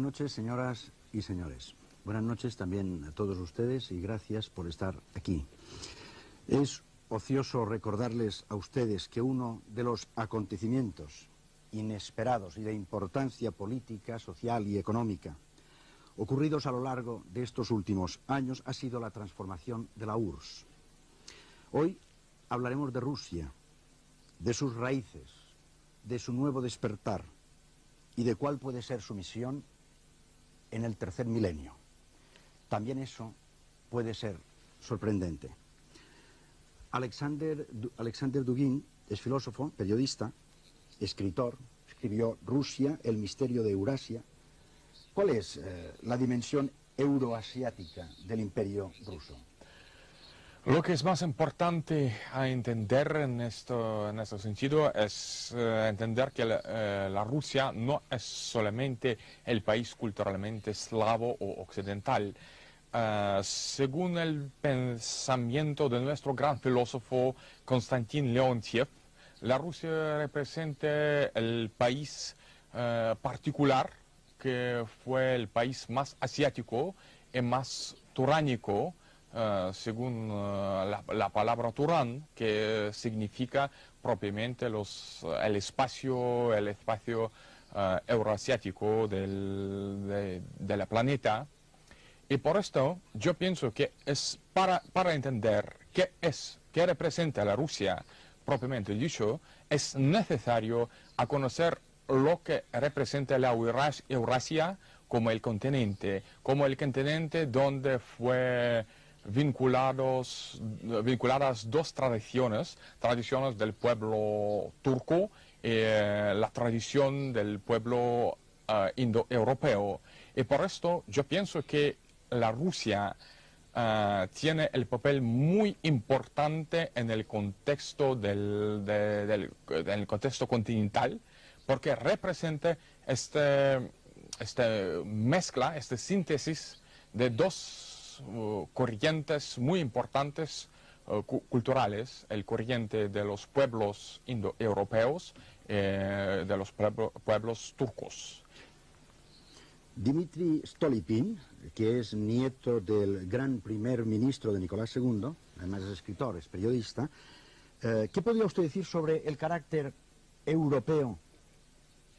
noches, señoras y señores. Buenas noches también a todos ustedes y gracias por estar aquí. Es ocioso recordarles a ustedes que uno de los acontecimientos inesperados y de importancia política, social y económica ocurridos a lo largo de estos últimos años ha sido la transformación de la URSS. Hoy hablaremos de Rusia, de sus raíces, de su nuevo despertar y de cuál puede ser su misión en el tercer milenio. También eso puede ser sorprendente. Alexander Dugin es filósofo, periodista, escritor, escribió Rusia, el misterio de Eurasia. ¿Cuál es la dimensión euroasiática del imperio ruso? Lo que es más importante a entender en este sentido es entender que la Rusia no es solamente el país culturalmente eslavo o occidental. Según el pensamiento de nuestro gran filósofo Konstantin Leontiev, la Rusia representa el país particular que fue el país más asiático y más turánico, según la palabra Turán, que significa propiamente el espacio euroasiático de la planeta. Y por esto yo pienso que es para entender qué representa la Rusia propiamente dicho, es necesario conocer lo que representa la Eurasia como el continente donde fue vinculadas dos tradiciones del pueblo turco y la tradición del pueblo indoeuropeo. Y por esto yo pienso que la Rusia tiene el papel muy importante en el contexto del contexto continental, porque representa esta mezcla, esta síntesis de dos corrientes muy importantes culturales, el corriente de los pueblos indoeuropeos, de los pueblos turcos. Dmitry Stolypin, que es nieto del gran primer ministro de Nicolás II, además es escritor, es periodista, ¿qué podría usted decir sobre el carácter europeo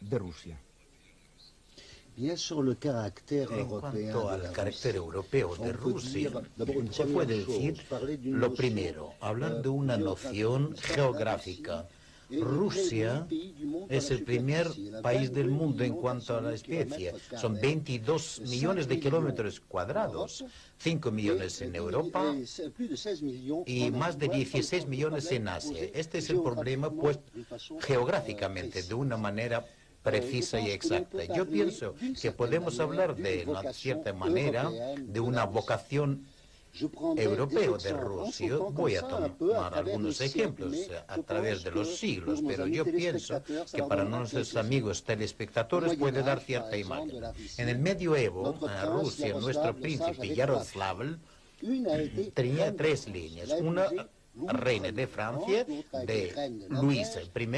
de Rusia? En cuanto al carácter europeo de Rusia, se puede decir lo primero, hablar de una noción geográfica. Rusia es el primer país del mundo en cuanto a la especie. Son 22 millones de kilómetros cuadrados, 5 millones en Europa y más de 16 millones en Asia. Este es el problema puesto geográficamente de una manera precisa y exacta. Yo pienso que podemos hablar de una cierta manera de una vocación europeo de Rusia. Voy a tomar algunos ejemplos a través de los siglos, pero yo pienso que para nuestros amigos telespectadores puede dar cierta imagen. En el medioevo, en Rusia, nuestro príncipe Yaroslav tenía tres líneas. Una reina de Francia, de Luis I,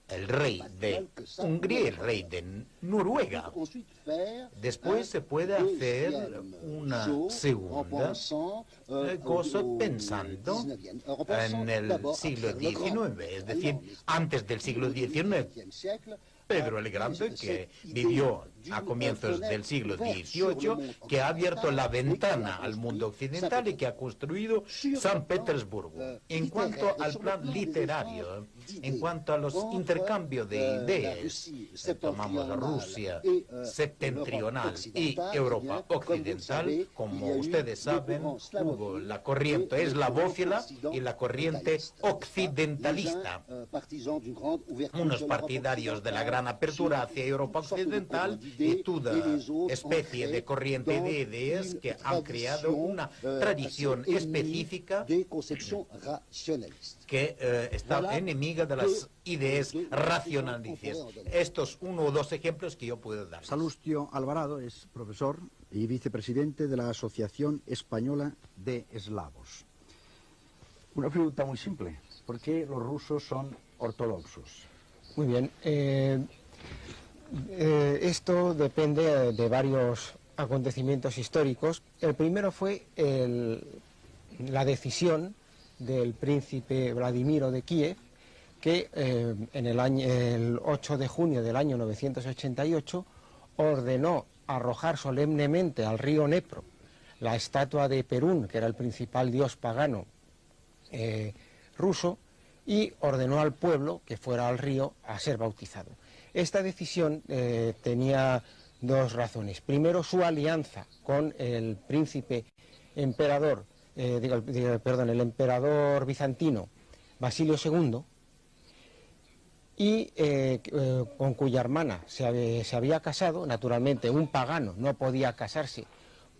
el rey de Hungría y el rey de Noruega. Después se puede hacer una segunda cosa pensando en el siglo XIX, es decir, antes del siglo XIX. Pedro el Grande, que vivió a comienzos del siglo XVIII, que ha abierto la ventana al mundo occidental y que ha construido San Petersburgo. En cuanto al plan literario, en cuanto a los intercambios de ideas, tomamos Rusia septentrional y Europa occidental, como ustedes saben, hubo la corriente eslavófila y la corriente occidentalista. Unos partidarios de la gran apertura hacia Europa occidental y toda especie de corriente de ideas que han creado una tradición específica que está enemiga de las ideas racionalistas. Estos uno o dos ejemplos que yo puedo dar. Salustio Alvarado es profesor y vicepresidente de la Asociación Española de Eslavos. Una pregunta muy simple. ¿Por qué los rusos son ortodoxos? Muy bien. Esto depende de varios acontecimientos históricos. El primero fue la decisión del príncipe Vladimiro de Kiev, que el 8 de junio del año 988 ordenó arrojar solemnemente al río Dnepro la estatua de Perún, que era el principal dios pagano ruso, y ordenó al pueblo que fuera al río a ser bautizado. Esta decisión tenía dos razones. Primero, su alianza con el príncipe emperador, el emperador bizantino Basilio II, y con cuya hermana se había casado. Naturalmente, un pagano no podía casarse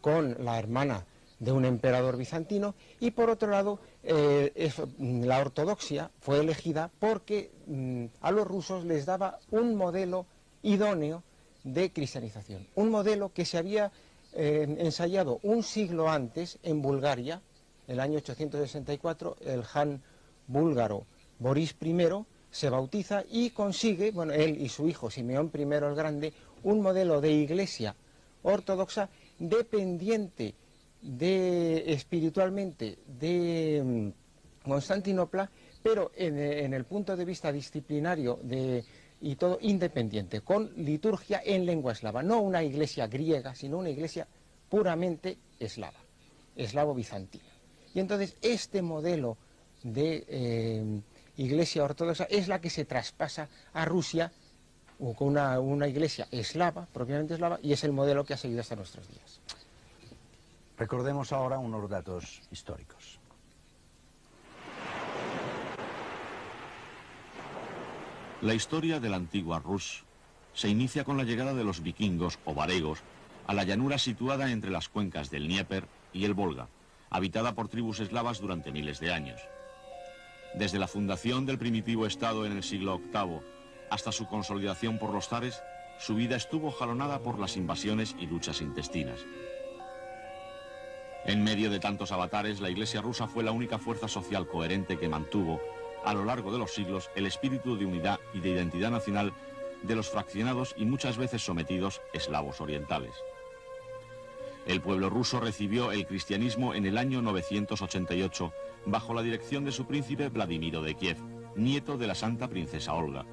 con la hermana de un emperador bizantino, y por otro lado, la ortodoxia fue elegida porque a los rusos les daba un modelo idóneo de cristianización, un modelo que se había ensayado un siglo antes en Bulgaria. En el año 864, el Han búlgaro Boris I se bautiza y consigue, bueno, él y su hijo Simeón I el Grande, un modelo de iglesia ortodoxa dependiente espiritualmente de Constantinopla, pero en el punto de vista disciplinario y todo independiente, con liturgia en lengua eslava, no una iglesia griega, sino una iglesia puramente eslava, eslavo-bizantina. Y entonces este modelo de iglesia ortodoxa es la que se traspasa a Rusia con una iglesia eslava, propiamente eslava, y es el modelo que ha seguido hasta nuestros días. Recordemos ahora unos datos históricos. La historia de la antigua Rus se inicia con la llegada de los vikingos o varegos a la llanura situada entre las cuencas del Dnieper y el Volga, habitada por tribus eslavas durante miles de años. Desde la fundación del primitivo estado en el siglo VIII hasta su consolidación por los zares, su vida estuvo jalonada por las invasiones y luchas intestinas. En medio de tantos avatares, la Iglesia rusa fue la única fuerza social coherente que mantuvo, a lo largo de los siglos, el espíritu de unidad y de identidad nacional de los fraccionados y muchas veces sometidos eslavos orientales. El pueblo ruso recibió el cristianismo en el año 988, bajo la dirección de su príncipe Vladimiro de Kiev, nieto de la santa princesa Olga.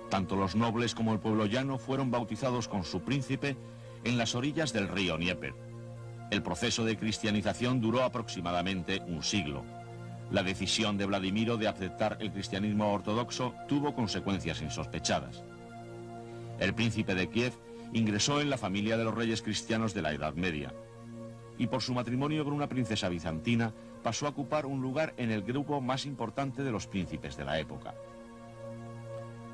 Tanto los nobles como el pueblo llano fueron bautizados con su príncipe en las orillas del río Dnieper. El proceso de cristianización duró aproximadamente un siglo. La decisión de Vladimiro de aceptar el cristianismo ortodoxo tuvo consecuencias insospechadas. El príncipe de Kiev ingresó en la familia de los reyes cristianos de la Edad Media, y por su matrimonio con una princesa bizantina pasó a ocupar un lugar en el grupo más importante de los príncipes de la época.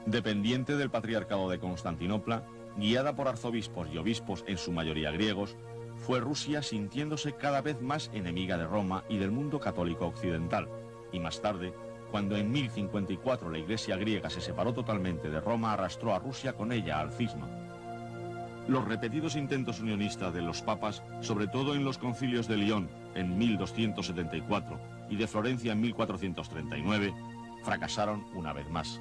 Dependiente del Patriarcado de Constantinopla, guiada por arzobispos y obispos en su mayoría griegos, fue Rusia sintiéndose cada vez más enemiga de Roma y del mundo católico occidental, y más tarde, cuando en 1054 la Iglesia griega se separó totalmente de Roma, arrastró a Rusia con ella al cisma. Los repetidos intentos unionistas de los papas, sobre todo en los concilios de León en 1274 y de Florencia en 1439, fracasaron una vez más.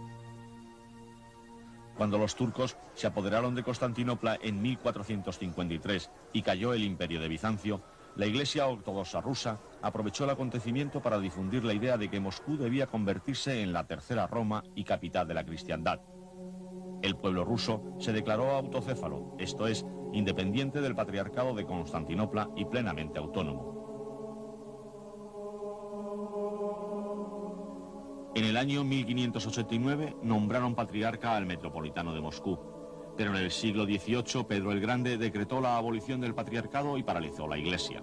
Cuando los turcos se apoderaron de Constantinopla en 1453 y cayó el imperio de Bizancio, la Iglesia ortodoxa rusa aprovechó el acontecimiento para difundir la idea de que Moscú debía convertirse en la tercera Roma y capital de la cristiandad. El pueblo ruso se declaró autocéfalo, esto es, independiente del Patriarcado de Constantinopla y plenamente autónomo. En el año 1589 nombraron patriarca al metropolitano de Moscú, pero en el siglo XVIII Pedro el Grande decretó la abolición del patriarcado y paralizó la Iglesia.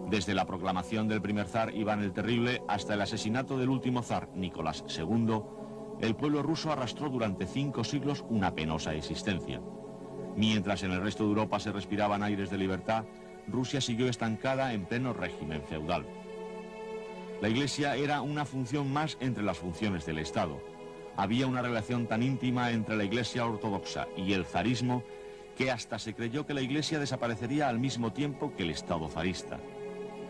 Desde la proclamación del primer zar Iván el Terrible hasta el asesinato del último zar Nicolás II, el pueblo ruso arrastró durante 5 siglos una penosa existencia. Mientras en el resto de Europa se respiraban aires de libertad, Rusia siguió estancada en pleno régimen feudal. La Iglesia era una función más entre las funciones del Estado. Había una relación tan íntima entre la Iglesia ortodoxa y el zarismo que hasta se creyó que la Iglesia desaparecería al mismo tiempo que el Estado zarista.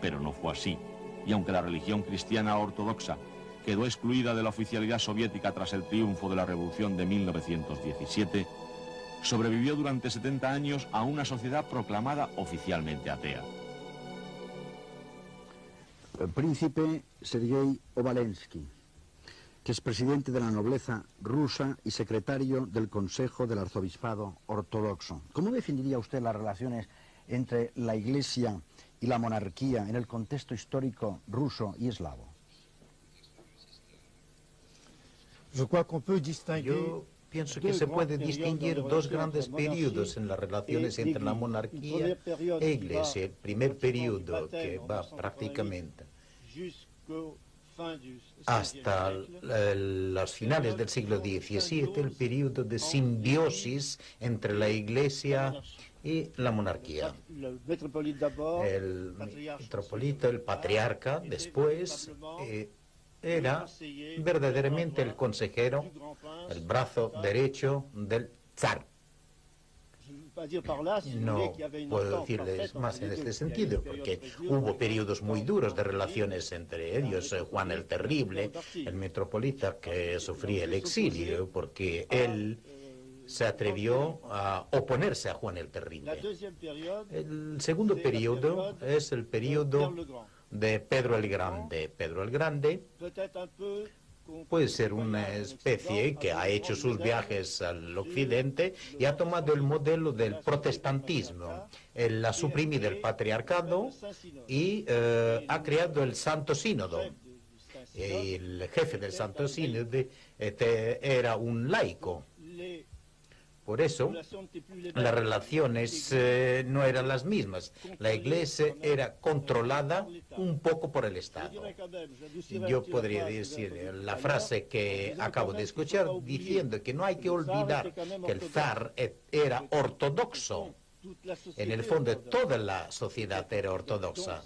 Pero no fue así, y aunque la religión cristiana ortodoxa quedó excluida de la oficialidad soviética tras el triunfo de la Revolución de 1917, sobrevivió durante 70 años a una sociedad proclamada oficialmente atea. El príncipe Sergei Obolensky, que es presidente de la nobleza rusa y secretario del Consejo del Arzobispado Ortodoxo. ¿Cómo definiría usted las relaciones entre la Iglesia y la monarquía en el contexto histórico ruso y eslavo? Yo pienso que se puede distinguir dos grandes periodos en las relaciones entre la monarquía e Iglesia. El primer periodo, que va prácticamente hasta los finales del siglo XVII, el periodo de simbiosis entre la Iglesia y la monarquía. El metropolita, el patriarca, después era verdaderamente el consejero, el brazo derecho del zar. No puedo decirles más en este sentido, porque hubo periodos muy duros de relaciones entre ellos. Juan el Terrible, el metropolita, que sufría el exilio porque él se atrevió a oponerse a Juan el Terrible. El segundo periodo es el periodo de Pedro el Grande. Pedro el Grande puede ser una especie que ha hecho sus viajes al occidente y ha tomado el modelo del protestantismo. Él ha suprimido el patriarcado y ha creado el Santo Sínodo. El jefe del Santo Sínodo era un laico. Por eso, las relaciones no eran las mismas. La Iglesia era controlada un poco por el Estado. Yo podría decir la frase que acabo de escuchar diciendo que no hay que olvidar que el zar era ortodoxo. En el fondo, toda la sociedad era ortodoxa.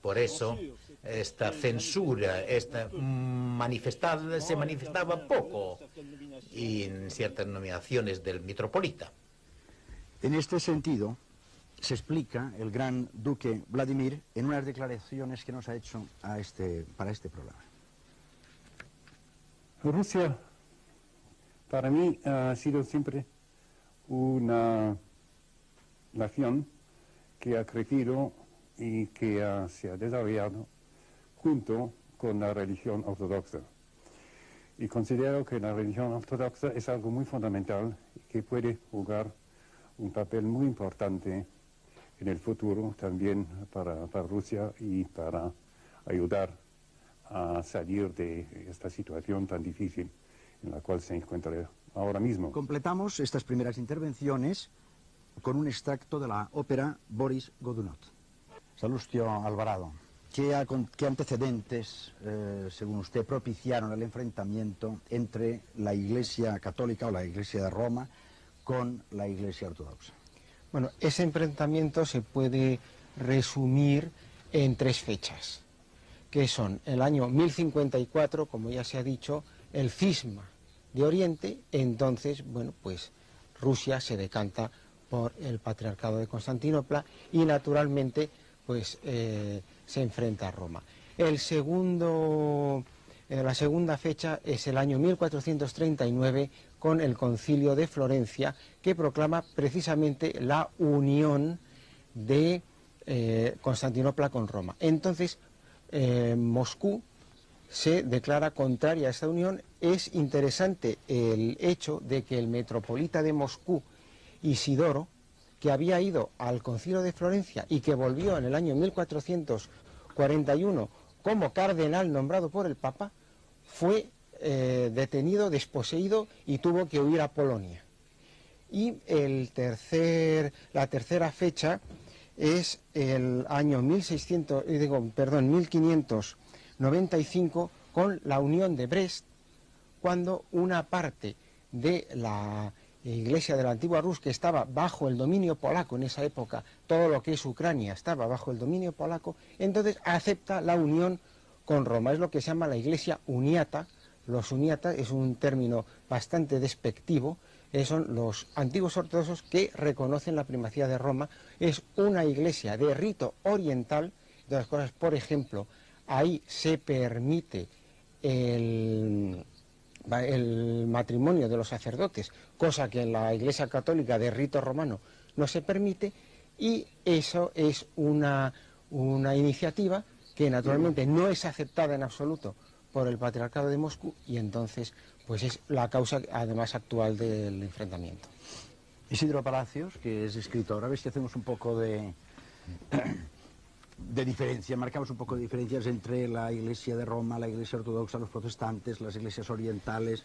Por eso, esta censura se manifestaba poco y en ciertas nominaciones del metropolita. En este sentido, se explica el gran duque Vladimir en unas declaraciones que nos ha hecho para este programa. Rusia, para mí, ha sido siempre una nación que ha crecido y que se ha desarrollado junto con la religión ortodoxa. Y considero que la religión ortodoxa es algo muy fundamental y que puede jugar un papel muy importante en el futuro también para Rusia y para ayudar a salir de esta situación tan difícil en la cual se encuentra ahora mismo. Completamos estas primeras intervenciones con un extracto de la ópera Boris Godunov. Salustio Alvarado, ¿qué antecedentes, según usted, propiciaron el enfrentamiento entre la Iglesia católica o la Iglesia de Roma con la Iglesia ortodoxa? Bueno, ese enfrentamiento se puede resumir en tres fechas, que son el año 1054, como ya se ha dicho, el cisma de Oriente. Entonces, bueno, pues Rusia se decanta por el Patriarcado de Constantinopla y naturalmente pues se enfrenta a Roma. La segunda fecha es el año 1439 con el Concilio de Florencia, que proclama precisamente la unión de Constantinopla con Roma. Entonces Moscú se declara contraria a esta unión. Es interesante el hecho de que el metropolita de Moscú, Isidoro, que había ido al Concilio de Florencia y que volvió en el año 1441 como cardenal nombrado por el Papa, fue detenido, desposeído y tuvo que huir a Polonia. Y la tercera fecha es el año 1595 con la unión de Brest, cuando una parte de la Iglesia de la antigua Rus, que estaba bajo el dominio polaco en esa época, todo lo que es Ucrania estaba bajo el dominio polaco, entonces acepta la unión con Roma. Es lo que se llama la Iglesia uniata. Los uniatas es un término bastante despectivo, son los antiguos ortodoxos que reconocen la primacía de Roma. Es una iglesia de rito oriental, de las cosas, por ejemplo, ahí se permite el matrimonio de los sacerdotes, cosa que en la Iglesia Católica de rito romano no se permite, y eso es una iniciativa que naturalmente no es aceptada en absoluto por el Patriarcado de Moscú, y entonces pues es la causa además actual del enfrentamiento. Isidro Palacios, que es escritor, a ver si hacemos un poco de diferencia, marcamos un poco de diferencias entre la Iglesia de Roma, la Iglesia ortodoxa, los protestantes, las iglesias orientales.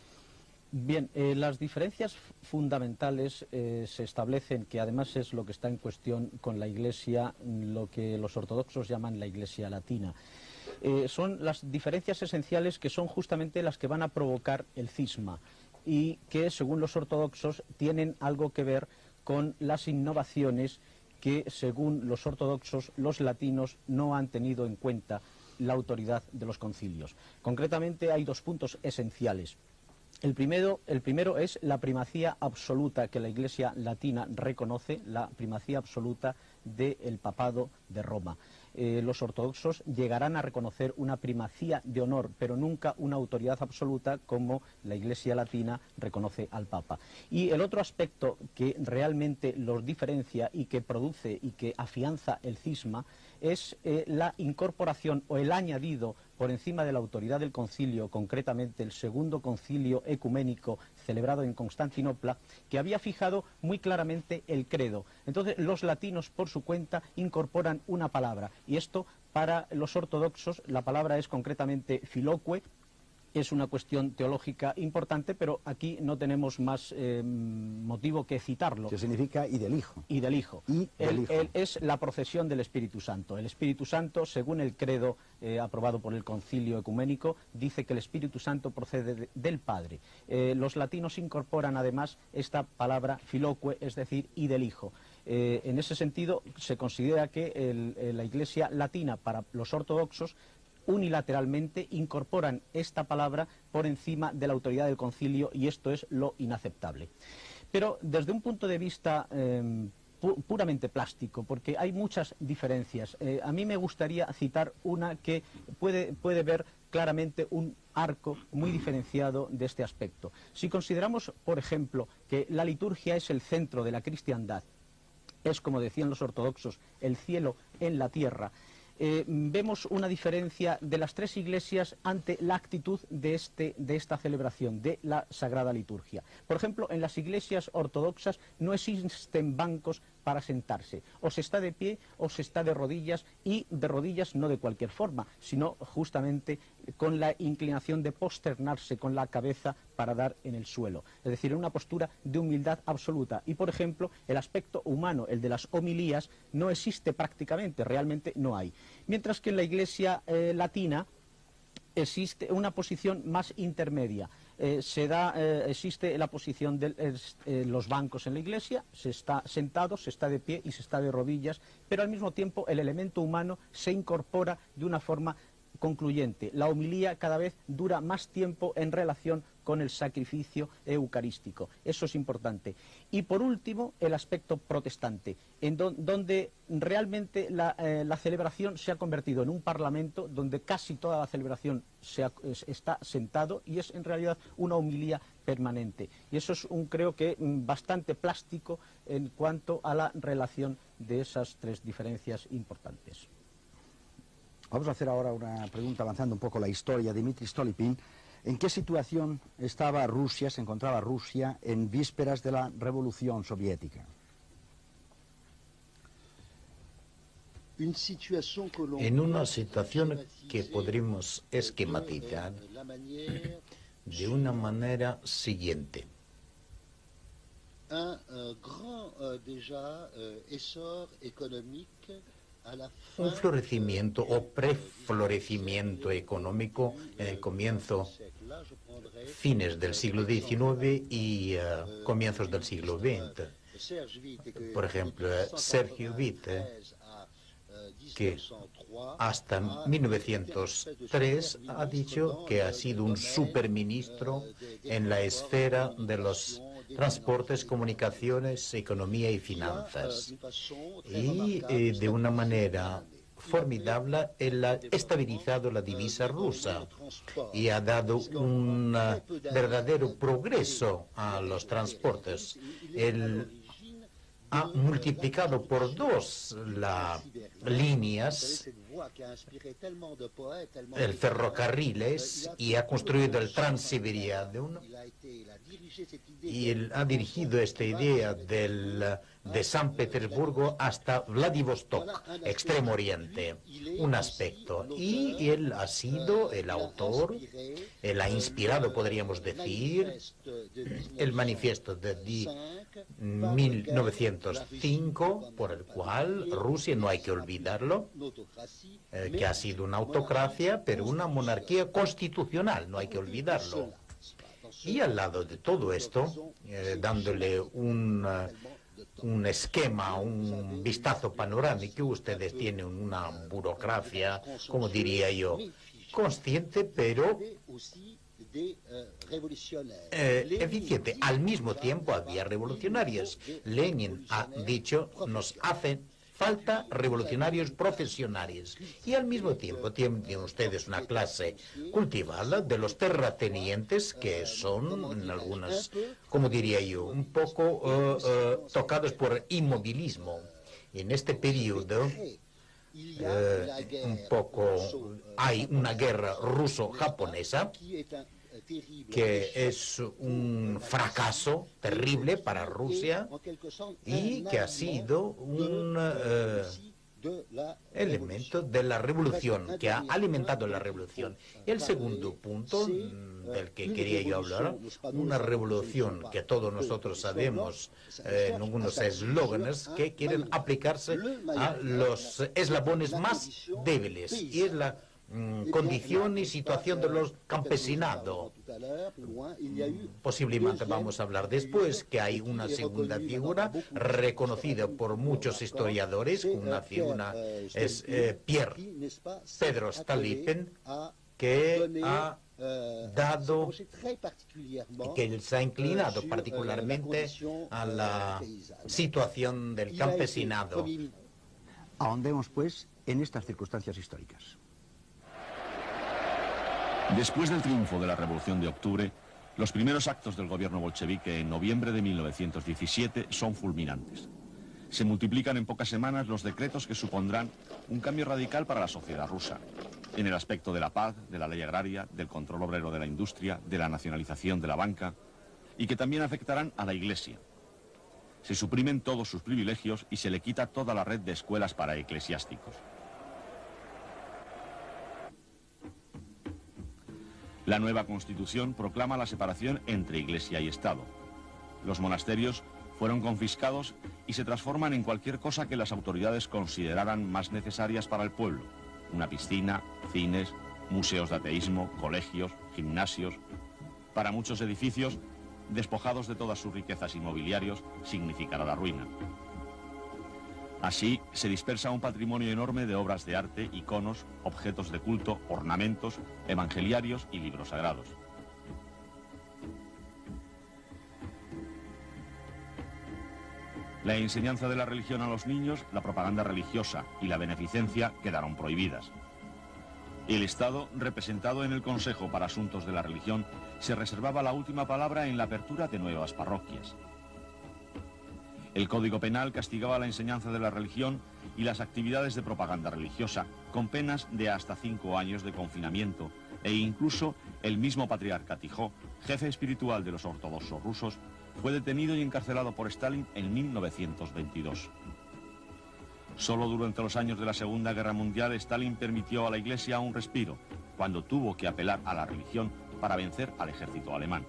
Bien, las diferencias fundamentales se establecen, que además es lo que está en cuestión con la Iglesia, lo que los ortodoxos llaman la Iglesia latina. Son las diferencias esenciales que son justamente las que van a provocar el cisma y que, según los ortodoxos, tienen algo que ver con las innovaciones que, según los ortodoxos, los latinos no han tenido en cuenta la autoridad de los concilios. Concretamente hay dos puntos esenciales. El primero es la primacía absoluta que la Iglesia latina reconoce, la primacía absoluta del papado de Roma. Los ortodoxos llegarán a reconocer una primacía de honor, pero nunca una autoridad absoluta como la Iglesia latina reconoce al Papa. Y el otro aspecto que realmente los diferencia y que produce y que afianza el cisma es la incorporación o el añadido por encima de la autoridad del concilio, concretamente el segundo concilio ecuménico celebrado en Constantinopla, que había fijado muy claramente el credo. Entonces los latinos por su cuenta incorporan una palabra, y esto para los ortodoxos la palabra es concretamente filoque. Es una cuestión teológica importante, pero aquí no tenemos más motivo que citarlo. Que significa y del Hijo. Y del Hijo. Es la procesión del Espíritu Santo. El Espíritu Santo, según el credo aprobado por el Concilio Ecuménico, dice que el Espíritu Santo procede del Padre. Los latinos incorporan además esta palabra filoque, es decir, y del Hijo. En ese sentido, se considera que la Iglesia latina, para los ortodoxos, unilateralmente incorporan esta palabra por encima de la autoridad del concilio, y esto es lo inaceptable. Pero desde un punto de vista puramente plástico, porque hay muchas diferencias, a mí me gustaría citar una que puede ver claramente un arco muy diferenciado de este aspecto. Si consideramos, por ejemplo, que la liturgia es el centro de la cristiandad, es, como decían los ortodoxos, el cielo en la tierra, vemos una diferencia de las tres iglesias ante la actitud de esta celebración, de la Sagrada Liturgia. Por ejemplo, en las iglesias ortodoxas no existen bancos para sentarse. O se está de pie o se está de rodillas, y de rodillas no de cualquier forma, sino justamente con la inclinación de posternarse con la cabeza para dar en el suelo. Es decir, en una postura de humildad absoluta. Y, por ejemplo, el aspecto humano, el de las homilías, no existe prácticamente, realmente no hay. Mientras que en la Iglesia latina existe una posición más intermedia. Existe la posición de los bancos en la iglesia, se está sentado, se está de pie y se está de rodillas, pero al mismo tiempo el elemento humano se incorpora de una forma concluyente. La homilía cada vez dura más tiempo en relación con el sacrificio eucarístico. Eso es importante. Y por último, el aspecto protestante, en donde realmente la celebración se ha convertido en un parlamento donde casi toda la celebración está sentado, y es en realidad una homilía permanente. Y eso es creo que bastante plástico en cuanto a la relación de esas tres diferencias importantes. Vamos a hacer ahora una pregunta avanzando un poco la historia. Dmitry Stolypin, ¿en qué situación se encontraba Rusia en vísperas de la Revolución Soviética? En una situación que podríamos esquematizar de una manera siguiente. Un florecimiento o preflorecimiento económico en el comienzo, fines del siglo XIX y comienzos del siglo XX. Por ejemplo, Sergio Witte, que hasta 1903 ha dicho que ha sido un superministro en la esfera de los transportes, comunicaciones, economía y finanzas. Y de una manera formidable, él ha estabilizado la divisa rusa y ha dado un verdadero progreso a los transportes. Él ha multiplicado por 2 las líneas, el ferrocarriles, y ha construido el Transsiberia y él ha dirigido esta idea de San Petersburgo hasta Vladivostok, Extremo Oriente, un aspecto. Y él ha sido el autor, él ha inspirado, podríamos decir, el manifiesto de 1905, por el cual Rusia, no hay que olvidarlo, que ha sido una autocracia, pero una monarquía constitucional, no hay que olvidarlo. Y al lado de todo esto, dándole un esquema, un vistazo panorámico, ustedes tienen una burocracia, como diría yo, consciente, pero eficiente. Al mismo tiempo había revolucionarios. Lenin ha dicho, nos hacen falta revolucionarios profesionales. Y al mismo tiempo tienen ustedes una clase cultivada de los terratenientes que son, en algunas, como diría yo, un poco tocados por inmovilismo. En este periodo un poco hay una guerra ruso-japonesa que es un fracaso terrible para Rusia y que ha sido un elemento de la revolución, que ha alimentado la revolución. Y el segundo punto del que quería yo hablar, una revolución que todos nosotros sabemos en algunos eslóganes que quieren aplicarse a los eslabones más débiles, y es la condición y situación de los campesinados. Posiblemente vamos a hablar después que hay una segunda figura reconocida por muchos historiadores, una figura es Pedro Stolypin, que ha dado, que se ha inclinado particularmente a la situación del campesinado. Ahondemos pues en estas circunstancias históricas. Después del triunfo de la Revolución de Octubre, los primeros actos del gobierno bolchevique en noviembre de 1917 son fulminantes. Se multiplican en pocas semanas los decretos que supondrán un cambio radical para la sociedad rusa, en el aspecto de la paz, de la ley agraria, del control obrero de la industria, de la nacionalización de la banca, y que también afectarán a la Iglesia. Se suprimen todos sus privilegios y se le quita toda la red de escuelas para eclesiásticos. La nueva Constitución proclama la separación entre Iglesia y Estado. Los monasterios fueron confiscados y se transforman en cualquier cosa que las autoridades consideraran más necesarias para el pueblo. Una piscina, cines, museos de ateísmo, colegios, gimnasios. Para muchos edificios, despojados de todas sus riquezas inmobiliarios, significará la ruina. Así se dispersa un patrimonio enorme de obras de arte, iconos, objetos de culto, ornamentos, evangeliarios y libros sagrados. La enseñanza de la religión a los niños, la propaganda religiosa y la beneficencia quedaron prohibidas. El Estado, representado en el Consejo para Asuntos de la Religión, se reservaba la última palabra en la apertura de nuevas parroquias. El Código Penal castigaba la enseñanza de la religión y las actividades de propaganda religiosa, con penas de hasta 5 años de confinamiento, e incluso el mismo patriarca Tijó, jefe espiritual de los ortodoxos rusos, fue detenido y encarcelado por Stalin en 1922. Solo durante los años de la Segunda Guerra Mundial, Stalin permitió a la Iglesia un respiro, cuando tuvo que apelar a la religión para vencer al ejército alemán.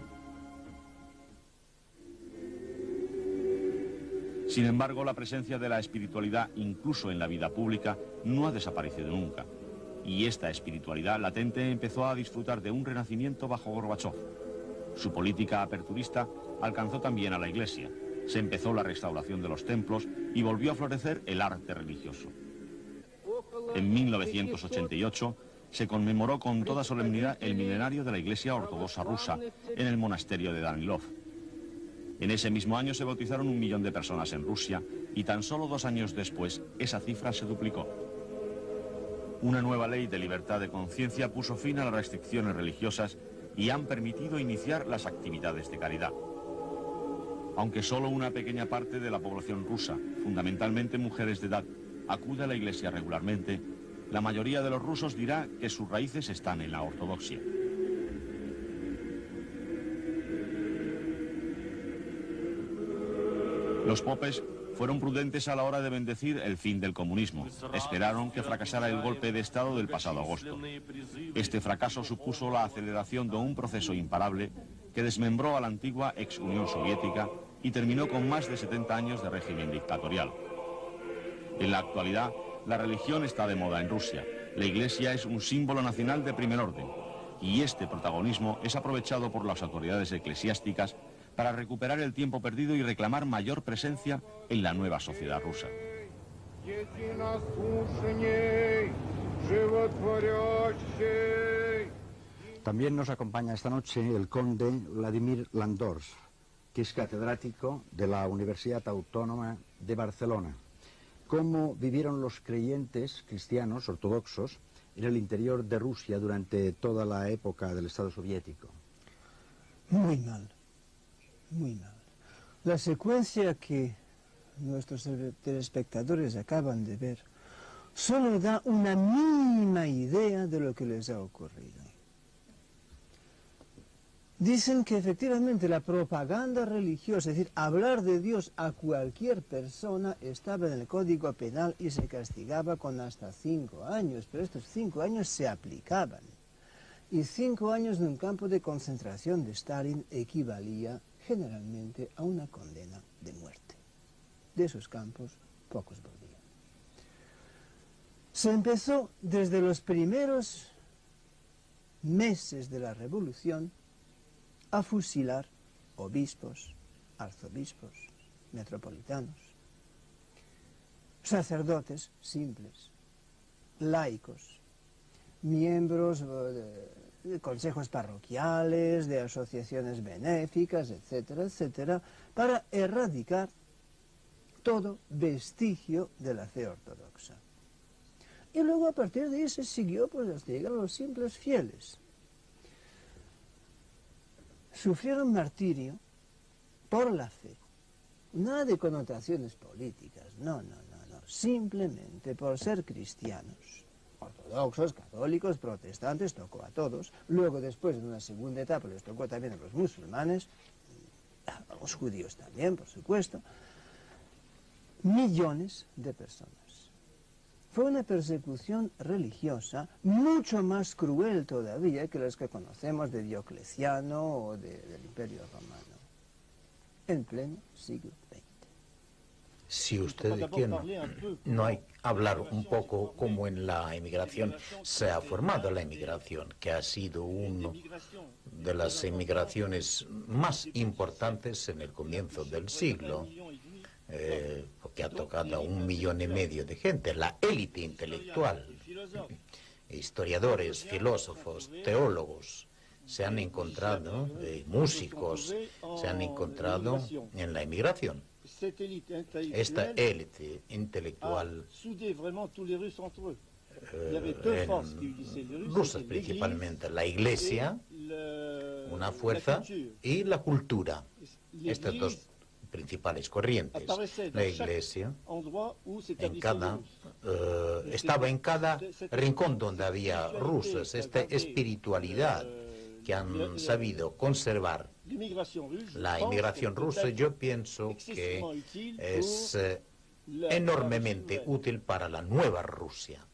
Sin embargo, la presencia de la espiritualidad, incluso en la vida pública, no ha desaparecido nunca. Y esta espiritualidad latente empezó a disfrutar de un renacimiento bajo Gorbachov. Su política aperturista alcanzó también a la Iglesia. Se empezó la restauración de los templos y volvió a florecer el arte religioso. En 1988 se conmemoró con toda solemnidad el milenario de la Iglesia Ortodoxa rusa en el monasterio de Danilov. En ese mismo año se bautizaron 1 millón de personas en Rusia y tan solo 2 años después esa cifra se duplicó. Una nueva ley de libertad de conciencia puso fin a las restricciones religiosas y han permitido iniciar las actividades de caridad. Aunque solo una pequeña parte de la población rusa, fundamentalmente mujeres de edad, acude a la iglesia regularmente, la mayoría de los rusos dirá que sus raíces están en la ortodoxia. Los popes fueron prudentes a la hora de bendecir el fin del comunismo. Esperaron que fracasara el golpe de Estado del pasado agosto. Este fracaso supuso la aceleración de un proceso imparable que desmembró a la antigua ex Unión Soviética y terminó con más de 70 años de régimen dictatorial. En la actualidad, la religión está de moda en Rusia. La Iglesia es un símbolo nacional de primer orden y este protagonismo es aprovechado por las autoridades eclesiásticas para recuperar el tiempo perdido y reclamar mayor presencia en la nueva sociedad rusa. También nos acompaña esta noche el conde Vladimir Landorf, que es catedrático de la Universidad Autónoma de Barcelona. ¿Cómo vivieron los creyentes cristianos ortodoxos en el interior de Rusia durante toda la época del Estado soviético? Muy mal, muy mal. La secuencia que nuestros telespectadores acaban de ver solo da una mínima idea de lo que les ha ocurrido. Dicen que efectivamente la propaganda religiosa, es decir, hablar de Dios a cualquier persona, estaba en el Código Penal y se castigaba con hasta 5 años, pero estos 5 años se aplicaban. Y 5 años en un campo de concentración de Stalin equivalía generalmente a una condena de muerte. De esos campos, pocos volvían. Se empezó desde los primeros meses de la Revolución a fusilar obispos, arzobispos, metropolitanos, sacerdotes simples, laicos, miembros de consejos parroquiales, de asociaciones benéficas, etcétera, etcétera, para erradicar todo vestigio de la fe ortodoxa. Y luego a partir de ahí se siguió pues hasta llegar a los simples fieles. Sufrieron martirio por la fe, nada de connotaciones políticas, no, simplemente por ser cristianos, ortodoxos, católicos, protestantes, tocó a todos. Luego después en una segunda etapa les tocó también a los musulmanes, a los judíos también, por supuesto, millones de personas. Fue una persecución religiosa mucho más cruel todavía que las que conocemos de Diocleciano o del Imperio Romano, en pleno siglo XX. Si ustedes quieren, no hay hablar un poco cómo en la emigración se ha formado la emigración, que ha sido una de las emigraciones más importantes en el comienzo del siglo. Porque ha tocado a 1,5 millones de gente, la élite intelectual, historiadores, filósofos, teólogos, se han encontrado, músicos, se han encontrado en la emigración. Esta élite intelectual, rusas principalmente, la iglesia, una fuerza, y la cultura, estas dos principales corrientes. La iglesia estaba en cada rincón donde había rusos, esta espiritualidad que han sabido conservar. La inmigración rusa, yo pienso que es enormemente útil para la nueva Rusia,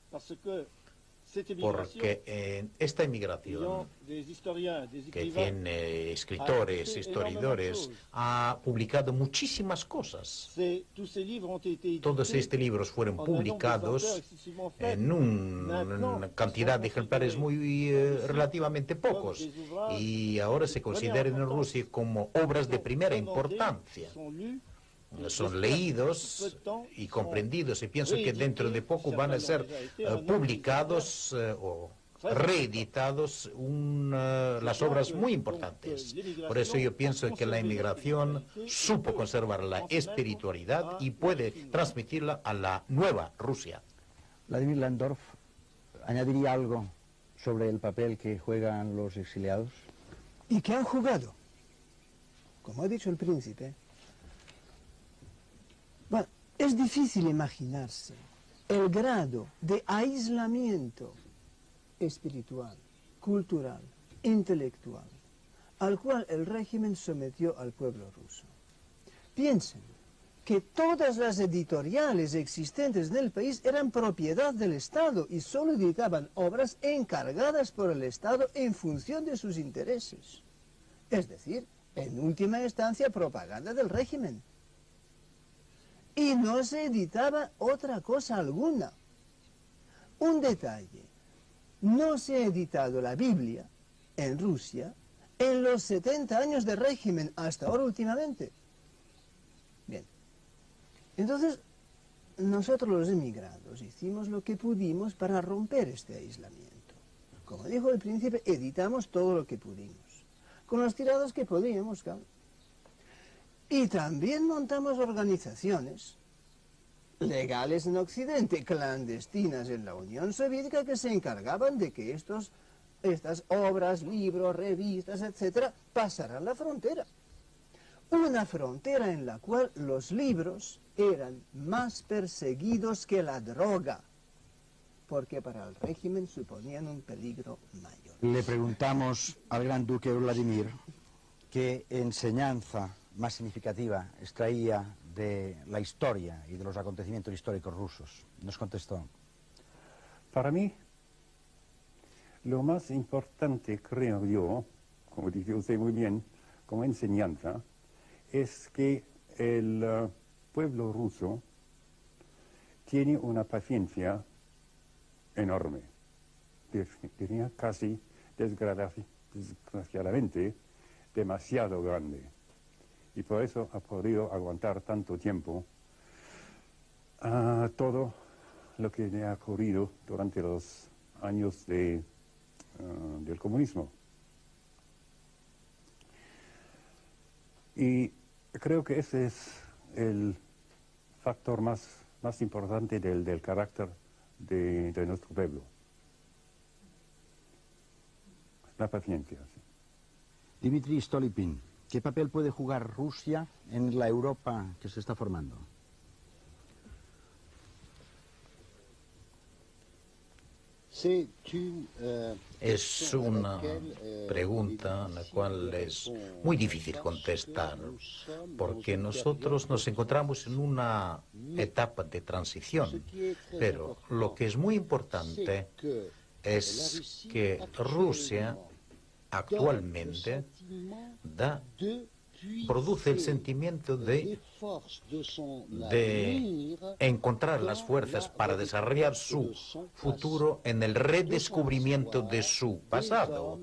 porque esta inmigración, que tiene escritores, historiadores, ha publicado muchísimas cosas. Todos estos libros fueron publicados en una cantidad de ejemplares muy relativamente pocos, y ahora se consideran en Rusia como obras de primera importancia. Son leídos y comprendidos, y pienso que dentro de poco van a ser publicados o reeditados las obras muy importantes. Por eso yo pienso que la inmigración supo conservar la espiritualidad y puede transmitirla a la nueva Rusia. Vladimir Landorf ¿Añadiría algo sobre el papel que juegan los exiliados? Y que han jugado, como ha dicho el príncipe. Bueno, es difícil imaginarse el grado de aislamiento espiritual, cultural, intelectual, al cual el régimen sometió al pueblo ruso. Piensen que todas las editoriales existentes en el país eran propiedad del Estado y solo editaban obras encargadas por el Estado en función de sus intereses. Es decir, en última instancia, propaganda del régimen. Y no se editaba otra cosa alguna. Un detalle, no se ha editado la Biblia en Rusia en los 70 años de régimen, hasta ahora últimamente. Bien. Entonces, nosotros los emigrados hicimos lo que pudimos para romper este aislamiento. Como dijo el príncipe, editamos todo lo que pudimos, con las tiradas que podíamos, claro. Y también montamos organizaciones legales en Occidente, clandestinas en la Unión Soviética, que se encargaban de que estas obras, libros, revistas, etcétera, pasaran la frontera. Una frontera en la cual los libros eran más perseguidos que la droga, porque para el régimen suponían un peligro mayor. Le preguntamos al gran duque Vladimir qué enseñanza más significativa extraía de la historia y de los acontecimientos históricos rusos. Nos contestó: para mí, lo más importante, creo yo, como dice usted muy bien, como enseñanza, es que el pueblo ruso tiene una paciencia enorme. Tenía casi, desgraciadamente, demasiado grande. Y por eso ha podido aguantar tanto tiempo todo lo que le ha ocurrido durante los años del comunismo. Y creo que ese es el factor más importante del carácter de nuestro pueblo. La paciencia. Sí. Dmitry Stolypin, ¿qué papel puede jugar Rusia en la Europa que se está formando? Es una pregunta a la cual es muy difícil contestar, porque nosotros nos encontramos en una etapa de transición, pero lo que es muy importante es que Rusia actualmente produce el sentimiento de encontrar las fuerzas para desarrollar su futuro en el redescubrimiento de su pasado,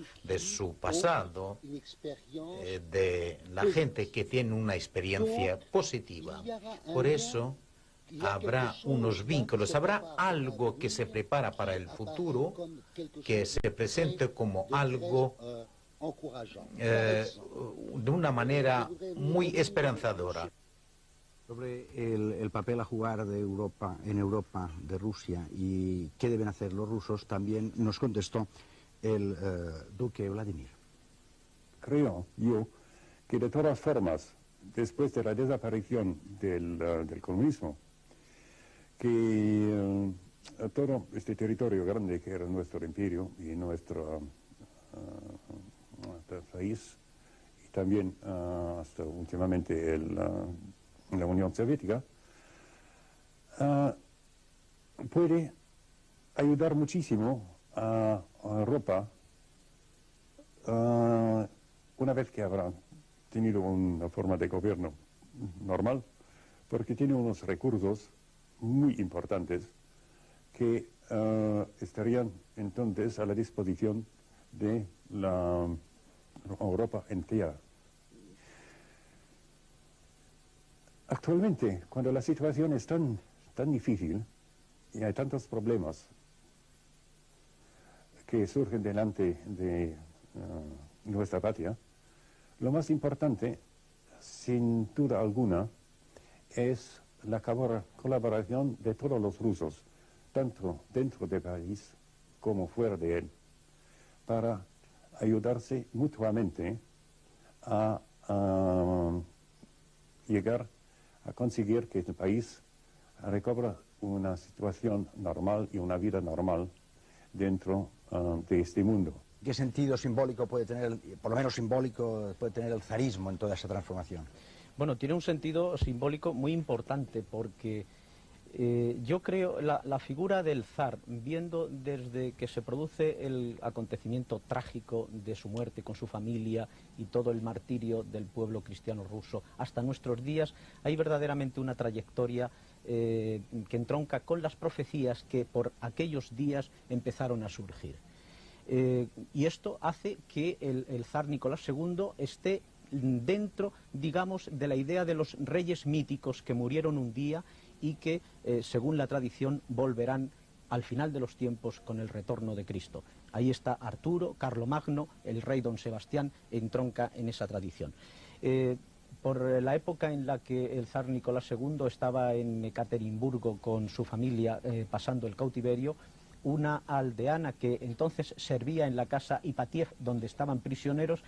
de la gente que tiene una experiencia positiva. Por eso habrá unos vínculos, habrá algo que se prepara para el futuro, que se presente como algo de una manera muy esperanzadora. Sobre el papel a jugar en Europa de Rusia y qué deben hacer los rusos, también nos contestó el duque Vladimir. Creo yo que de todas formas, después de la desaparición del comunismo, que todo este territorio grande que era nuestro imperio y nuestro país, y también hasta últimamente la Unión Soviética, puede ayudar muchísimo a Europa una vez que habrá tenido una forma de gobierno normal, porque tiene unos recursos muy importantes que estarían entonces a la disposición de la Europa entera. Actualmente, cuando la situación es tan difícil y hay tantos problemas que surgen delante de nuestra patria, lo más importante, sin duda alguna, es la colaboración de todos los rusos, tanto dentro del país como fuera de él, para ayudarse mutuamente a llegar a conseguir que el país recobra una situación normal y una vida normal dentro de este mundo. ¿Qué sentido simbólico puede tener, por lo menos simbólico, puede tener el zarismo en toda esa transformación? Bueno, tiene un sentido simbólico muy importante porque yo creo la figura del zar, viendo desde que se produce el acontecimiento trágico de su muerte con su familia y todo el martirio del pueblo cristiano ruso hasta nuestros días, hay verdaderamente una trayectoria que entronca con las profecías que por aquellos días empezaron a surgir. Y esto hace que el zar Nicolás II esté dentro, digamos, de la idea de los reyes míticos que murieron un día y que, según la tradición, volverán al final de los tiempos con el retorno de Cristo. Ahí está Arturo, Carlomagno, el rey don Sebastián, entronca en esa tradición. Por la época en la que el zar Nicolás II estaba en Ekaterimburgo con su familia pasando el cautiverio, una aldeana que entonces servía en la casa Ipatiev, donde estaban prisioneros,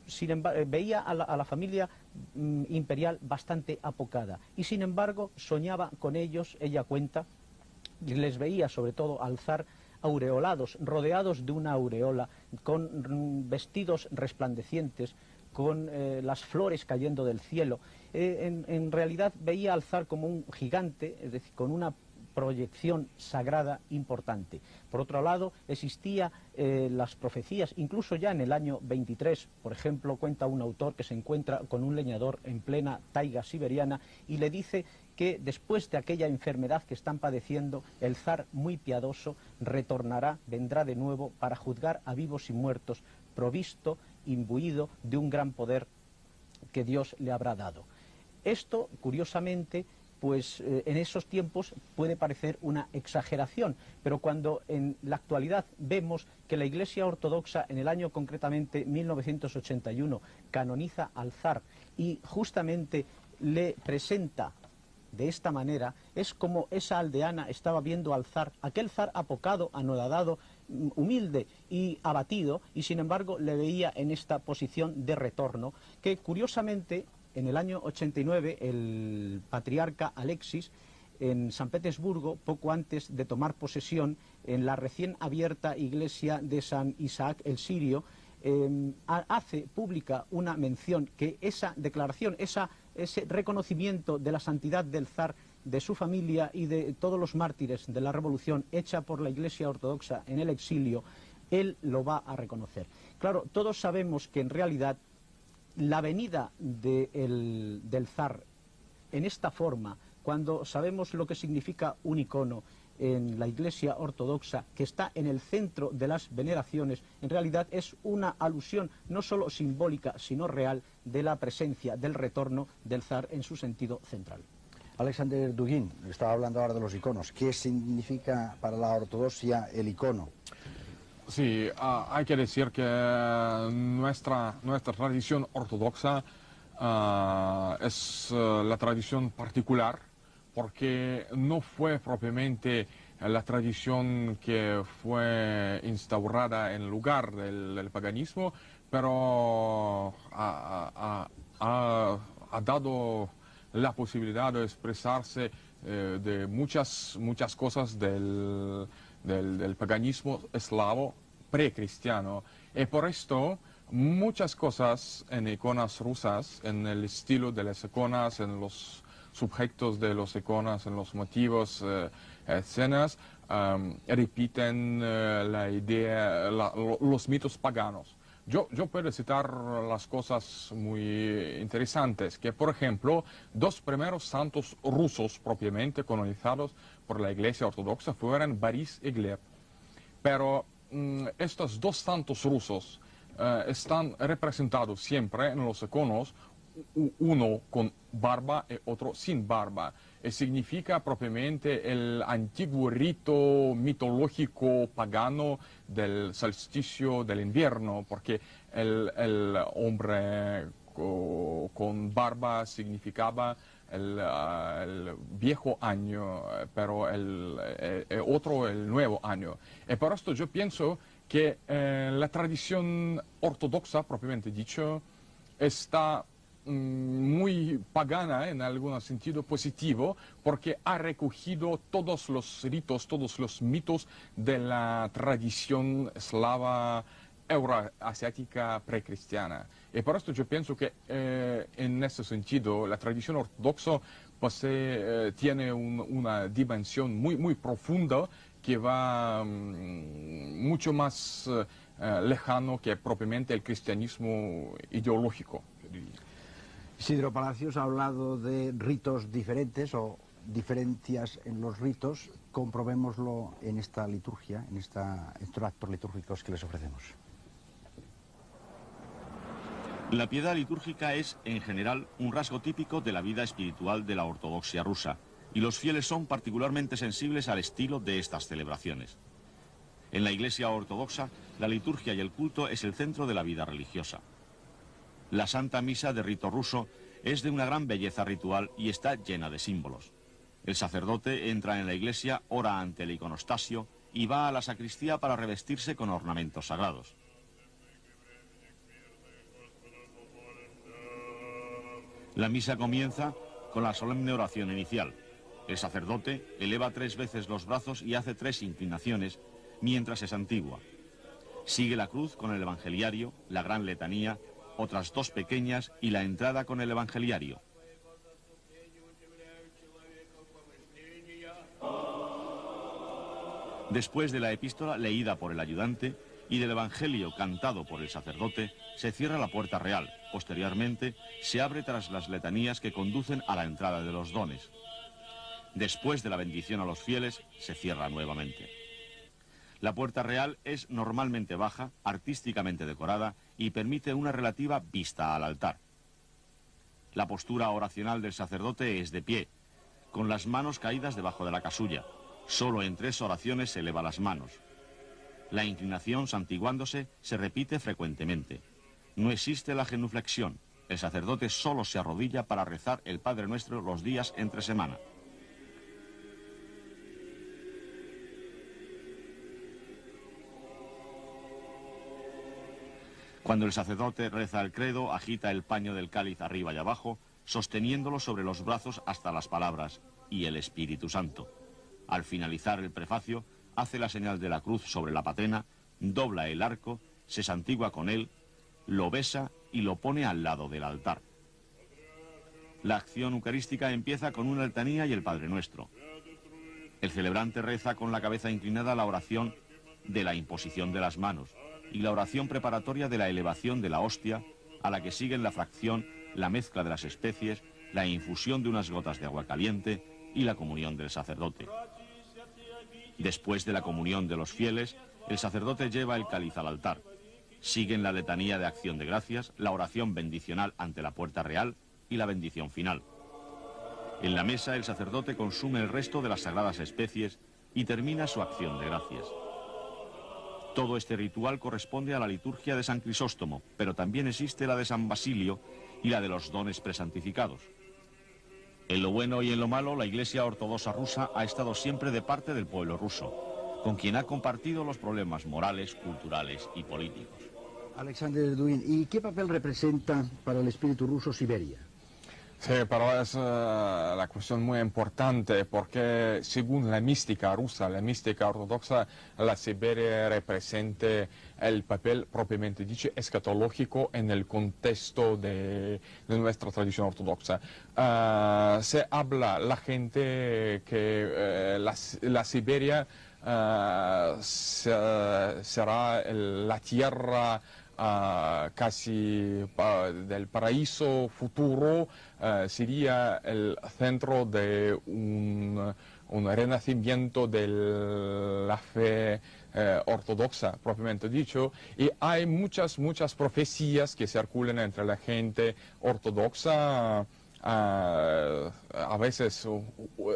sin embargo, veía a la familia imperial bastante apocada y sin embargo soñaba con ellos, ella cuenta, y les veía sobre todo al zar aureolados, rodeados de una aureola, con vestidos resplandecientes, con las flores cayendo del cielo. En realidad veía al zar como un gigante, es decir, con una proyección sagrada importante. Por otro lado, existían las profecías, incluso ya en el año 23, por ejemplo, cuenta un autor que se encuentra con un leñador en plena taiga siberiana y le dice que después de aquella enfermedad que están padeciendo, el zar muy piadoso retornará, vendrá de nuevo para juzgar a vivos y muertos, provisto, imbuido de un gran poder que Dios le habrá dado. Esto, curiosamente, pues en esos tiempos puede parecer una exageración, pero cuando en la actualidad vemos que la Iglesia Ortodoxa en el año concretamente 1981 canoniza al zar y justamente le presenta de esta manera, es como esa aldeana estaba viendo al zar, aquel zar apocado, anodadado, humilde y abatido, y sin embargo le veía en esta posición de retorno, que curiosamente en el año 89 el patriarca Alexis en San Petersburgo, poco antes de tomar posesión en la recién abierta iglesia de San Isaac el Sirio, hace pública una mención que esa declaración, ese reconocimiento de la santidad del zar, de su familia y de todos los mártires de la revolución hecha por la Iglesia Ortodoxa en el exilio, él lo va a reconocer. Claro, todos sabemos que en realidad la venida del zar en esta forma, cuando sabemos lo que significa un icono en la Iglesia Ortodoxa, que está en el centro de las veneraciones, en realidad es una alusión no solo simbólica, sino real de la presencia, del retorno del zar en su sentido central. Alexander Dugin, estaba hablando ahora de los iconos. ¿Qué significa para la ortodoxia el icono? Sí, hay que decir que nuestra tradición ortodoxa es la tradición particular, porque no fue propiamente la tradición que fue instaurada en lugar del paganismo, pero ha dado la posibilidad de expresarse de muchas cosas del paganismo eslavo precristiano. Y por esto muchas cosas en iconas rusas, en el estilo de las iconas, en los subjetos de los iconas, en los motivos, escenas, repiten la idea, los mitos paganos. Yo puedo citar las cosas muy interesantes, que por ejemplo, dos primeros santos rusos propiamente canonizados por la Iglesia Ortodoxa fueron Boris y Gleb. Pero estos dos santos rusos están representados siempre en los iconos, uno con barba y otro sin barba. Y significa propiamente el antiguo rito mitológico pagano del solsticio del invierno, porque el hombre con barba significaba el viejo año, pero otro el nuevo año. Y por esto yo pienso que la tradición ortodoxa, propiamente dicho, está muy pagana en algún sentido positivo, porque ha recogido todos los ritos, todos los mitos de la tradición eslava euroasiática precristiana. Y por esto yo pienso que en ese sentido la tradición ortodoxa pues, tiene una dimensión muy profunda que va mucho más lejano que propiamente el cristianismo ideológico. Isidro Palacios ha hablado de ritos diferentes o diferencias en los ritos. Comprobémoslo en esta liturgia, en estos actos litúrgicos que les ofrecemos. La piedad litúrgica es, en general, un rasgo típico de la vida espiritual de la ortodoxia rusa, y los fieles son particularmente sensibles al estilo de estas celebraciones. En la Iglesia ortodoxa, la liturgia y el culto es el centro de la vida religiosa. La Santa Misa de rito ruso es de una gran belleza ritual y está llena de símbolos. El sacerdote entra en la iglesia, ora ante el iconostasio y va a la sacristía para revestirse con ornamentos sagrados. La misa comienza con la solemne oración inicial. El sacerdote eleva 3 veces los brazos y hace 3 inclinaciones mientras se santigua. Sigue la cruz con el evangeliario, la gran letanía, otras 2 pequeñas y la entrada con el evangeliario. Después de la epístola leída por el ayudante y del evangelio cantado por el sacerdote, se cierra la puerta real. Posteriormente, se abre tras las letanías que conducen a la entrada de los dones. Después de la bendición a los fieles, se cierra nuevamente. La puerta real es normalmente baja, artísticamente decorada y permite una relativa vista al altar. La postura oracional del sacerdote es de pie, con las manos caídas debajo de la casulla. Solo en 3 oraciones se eleva las manos. La inclinación, santiguándose, se repite frecuentemente. No existe la genuflexión. El sacerdote solo se arrodilla para rezar el Padre Nuestro los días entre semana. Cuando el sacerdote reza el credo, agita el paño del cáliz arriba y abajo, sosteniéndolo sobre los brazos hasta las palabras «y el Espíritu Santo». Al finalizar el prefacio, hace la señal de la cruz sobre la patena, dobla el arco, se santigua con él, lo besa y lo pone al lado del altar. La acción eucarística empieza con una letanía y el Padre Nuestro. El celebrante reza con la cabeza inclinada la oración de la imposición de las manos y la oración preparatoria de la elevación de la hostia, a la que siguen la fracción, la mezcla de las especies, la infusión de unas gotas de agua caliente y la comunión del sacerdote. Después de la comunión de los fieles, el sacerdote lleva el cáliz al altar. Siguen la letanía de acción de gracias, la oración bendicional ante la puerta real y la bendición final. En la mesa el sacerdote consume el resto de las sagradas especies y termina su acción de gracias. Todo este ritual corresponde a la liturgia de San Crisóstomo, pero también existe la de San Basilio y la de los dones presantificados. En lo bueno y en lo malo, la Iglesia Ortodoxa rusa ha estado siempre de parte del pueblo ruso, con quien ha compartido los problemas morales, culturales y políticos. Alexander Duin, ¿y qué papel representa para el espíritu ruso Siberia? Sí, pero es la cuestión muy importante porque según la mística rusa, la mística ortodoxa, la Siberia representa el papel propiamente dicho escatológico en el contexto de nuestra tradición ortodoxa. Se habla la gente que la Siberia será la tierra casi del paraíso futuro, sería el centro de un renacimiento de la fe ortodoxa, propiamente dicho, y hay muchas profecías que circulan entre la gente ortodoxa. A veces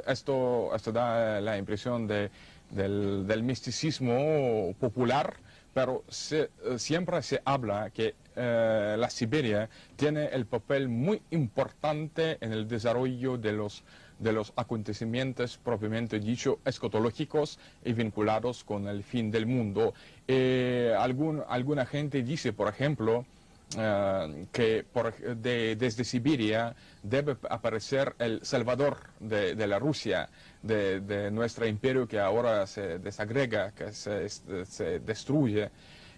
esto da la impresión del misticismo popular, pero siempre se habla que la Siberia tiene el papel muy importante en el desarrollo de los acontecimientos propiamente dicho escatológicos y vinculados con el fin del mundo. Alguna gente dice, por ejemplo, que desde Siberia debe aparecer el salvador de la Rusia, de nuestro imperio que ahora se desagrega, que se destruye.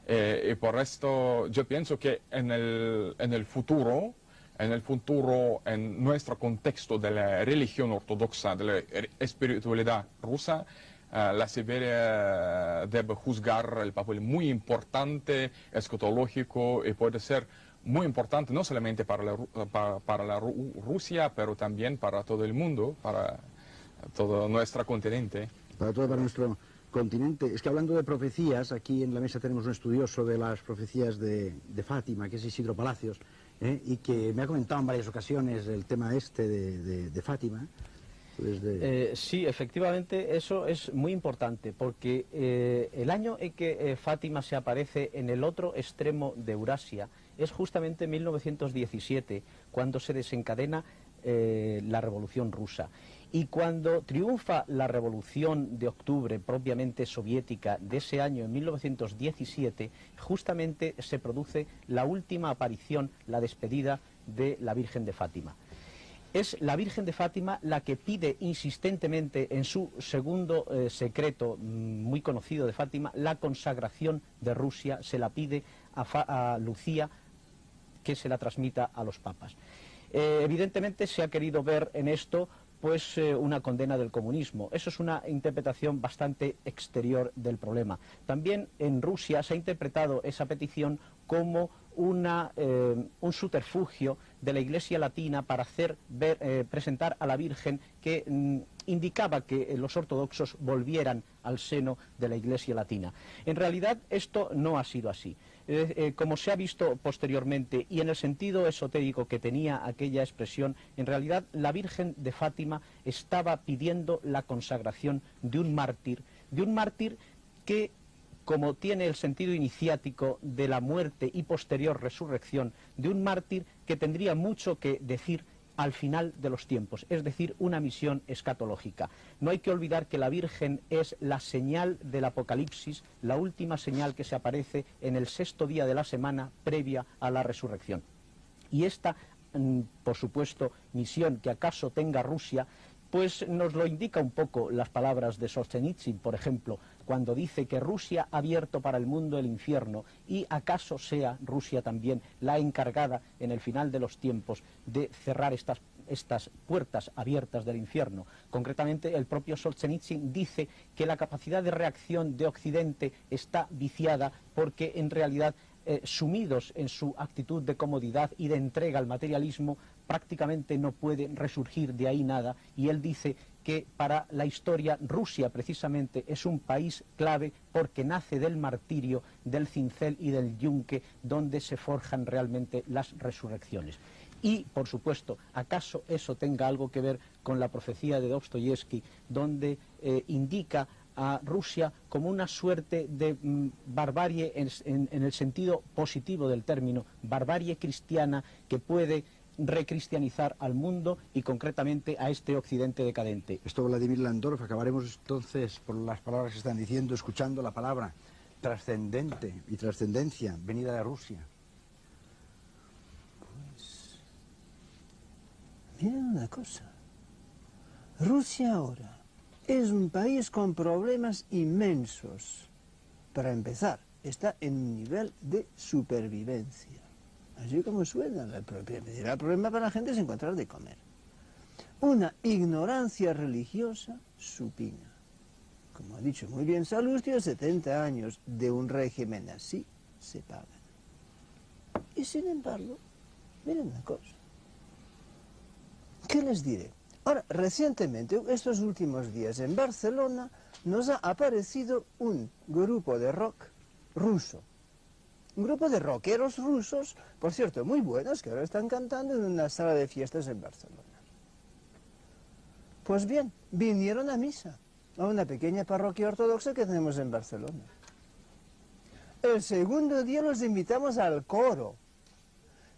Y por esto yo pienso que en el futuro, en nuestro contexto de la religión ortodoxa, de la espiritualidad rusa, la Siberia debe juzgar el papel muy importante, escatológico, y puede ser muy importante no solamente para la Rusia, pero también para todo el mundo, para todo nuestro continente. Para nuestro continente. Es que hablando de profecías, aquí en la mesa tenemos un estudioso de las profecías de Fátima, que es Isidro Palacios, y que me ha comentado en varias ocasiones el tema de Fátima. Sí, efectivamente, eso es muy importante, porque el año en que Fátima se aparece en el otro extremo de Eurasia es justamente 1917, cuando se desencadena la Revolución Rusa. Y cuando triunfa la Revolución de Octubre, propiamente soviética, de ese año, en 1917, justamente se produce la última aparición, la despedida de la Virgen de Fátima. Es la Virgen de Fátima la que pide insistentemente en su segundo secreto muy conocido de Fátima, la consagración de Rusia, se la pide a Lucía que se la transmita a los papas. Evidentemente se ha querido ver en esto pues una condena del comunismo. Eso es una interpretación bastante exterior del problema. También en Rusia se ha interpretado esa petición como un subterfugio de la Iglesia Latina para hacer presentar a la Virgen que indicaba que los ortodoxos volvieran al seno de la Iglesia Latina. En realidad esto no ha sido así. Como se ha visto posteriormente y en el sentido esotérico que tenía aquella expresión, en realidad la Virgen de Fátima estaba pidiendo la consagración de un mártir que, como tiene el sentido iniciático de la muerte y posterior resurrección, de un mártir que tendría mucho que decir al final de los tiempos, es decir, una misión escatológica. No hay que olvidar que la Virgen es la señal del Apocalipsis, la última señal que se aparece en el sexto día de la semana previa a la resurrección. Y esta, por supuesto, misión que acaso tenga Rusia, pues nos lo indica un poco las palabras de Solzhenitsyn, por ejemplo, cuando dice que Rusia ha abierto para el mundo el infierno y acaso sea Rusia también la encargada en el final de los tiempos de cerrar estas puertas abiertas del infierno. Concretamente, el propio Solzhenitsyn dice que la capacidad de reacción de Occidente está viciada porque en realidad sumidos en su actitud de comodidad y de entrega al materialismo, prácticamente no puede resurgir de ahí nada, y él dice que para la historia Rusia precisamente es un país clave porque nace del martirio, del cincel y del yunque, donde se forjan realmente las resurrecciones. Y, por supuesto, ¿acaso eso tenga algo que ver con la profecía de Dostoyevsky, donde indica a Rusia como una suerte de barbarie en el sentido positivo del término, barbarie cristiana que puede recristianizar al mundo y concretamente a este occidente decadente? Esto, Vladimir Landorf, acabaremos entonces por las palabras que están diciendo, escuchando la palabra trascendente y trascendencia venida de Rusia. Pues, miren una cosa, Rusia ahora es un país con problemas inmensos. Para empezar, está en un nivel de supervivencia. Así como suena, el problema para la gente es encontrar de comer. Una ignorancia religiosa supina. Como ha dicho muy bien Salustio, 70 años de un régimen así se pagan. Y sin embargo, miren una cosa. ¿Qué les diré? Ahora, recientemente, estos últimos días, en Barcelona, nos ha aparecido un grupo de rock ruso. Un grupo de rockeros rusos, por cierto, muy buenos, que ahora están cantando en una sala de fiestas en Barcelona. Pues bien, vinieron a misa, a una pequeña parroquia ortodoxa que tenemos en Barcelona. El segundo día los invitamos al coro,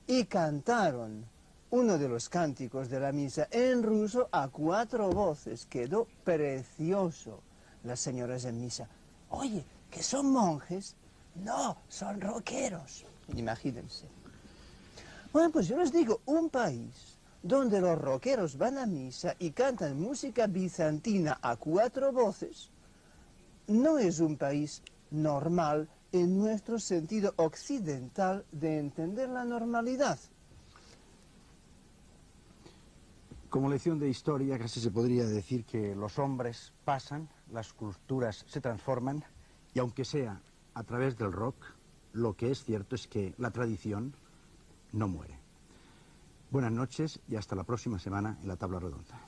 y cantaron uno de los cánticos de la misa en ruso a 4 voces. Quedó precioso. Las señoras en misa: oye, ¿que son monjes? No, son rockeros. Imagínense. Bueno, pues yo les digo, un país donde los rockeros van a misa y cantan música bizantina a 4 voces, no es un país normal en nuestro sentido occidental de entender la normalidad. Como lección de historia, casi se podría decir que los hombres pasan, las culturas se transforman, y aunque sea a través del rock, lo que es cierto es que la tradición no muere. Buenas noches y hasta la próxima semana en la Tabla Redonda.